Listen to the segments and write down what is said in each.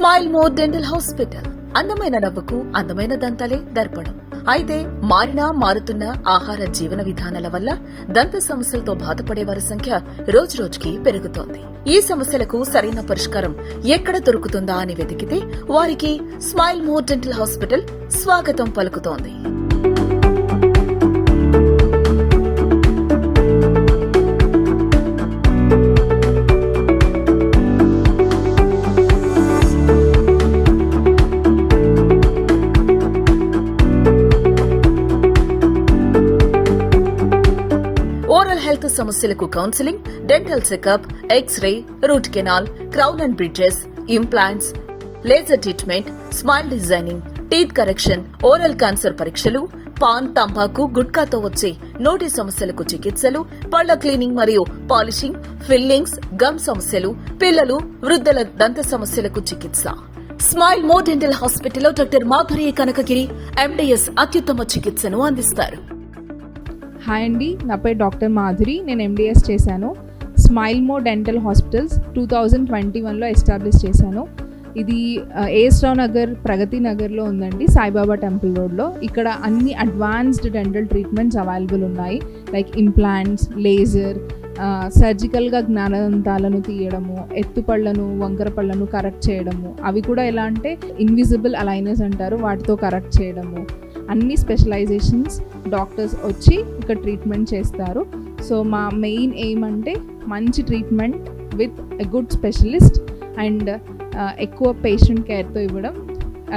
Smile more dental hospital. అందమైన నవ్వుకు అందమైన దంతాలే దర్పణం. అయితే మారుతున్న ఆహార జీవన విధానాల వల్ల దంత సమస్యలతో బాధపడే వారి సంఖ్య రోజురోజుకి పెరుగుతోంది. ఈ సమస్యలకు సరైన పరిష్కారం ఎక్కడ దొరుకుతుందా అని వెతికితే వారికి స్మైల్ మోర్ డెంటల్ హాస్పిటల్ స్వాగతం పలుకుతోంది. ఓరల్ హెల్త్ సమస్యలకు counselling, dental checkup, x-ray, root canal, crown and bridges, implants, laser treatment, smile designing, teeth correction, oral cancer పరీక్షలు, పాన్, తంబాకు, గుట్కాతో వచ్చే నోటి సమస్యలకు చికిత్సలు, పళ్ల క్లీనింగ్ మరియు పాలిషింగ్, ఫిల్లింగ్స్, గమ్ సమస్యలు, పిల్లలు, వృద్ధుల దంత సమస్యలకు చికిత్స. స్మైల్ మోర్ డెంటల్ హాస్పిటల్లో డాక్టర్ మాధురి కనకగిరి ఎండిఎస్ అత్యుత్తమ చికిత్సను అందిస్తారు. హాయ్ అండి, నా పేరు డాక్టర్ మాధురి. నేను ఎండిఎస్ చేశాను. స్మైల్ మోర్ డెంటల్ హాస్పిటల్స్ 2021లో ఎస్టాబ్లిష్ చేశాను. ఇది ఏఎస్ రావు నగర్, ప్రగతి నగర్లో ఉందండి, సాయిబాబా టెంపుల్ రోడ్లో. ఇక్కడ అన్ని అడ్వాన్స్డ్ డెంటల్ ట్రీట్మెంట్స్ అవైలబుల్ ఉన్నాయి. లైక్ ఇంప్లాంట్స్, లేజర్, సర్జికల్గా జ్ఞానదంతాలను తీయడము, ఎత్తుపళ్లను, వంకర పళ్లను కరెక్ట్ చేయడము, అవి కూడా ఎలా అంటే ఇన్విజిబుల్ అలైనర్స్ అంటారు, వాటితో కరెక్ట్ చేయడము, అన్ని స్పెషలైజేషన్స్ డాక్టర్స్ వచ్చి ఇక్కడ ట్రీట్మెంట్ చేస్తారు. సో మా మెయిన్ ఎయిమ్ అంటే మంచి treatment with a good specialist and ఎక్కువ పేషెంట్ కేర్తో ఇవ్వడం,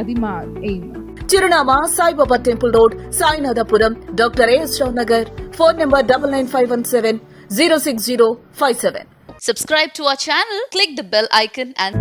అది మా ఎయిమ్. చిరునామా Saibaba temple road, Sainathapuram, doctor AS Rao Nagar. Phone number 9951706057. Subscribe to our channel, click the bell icon and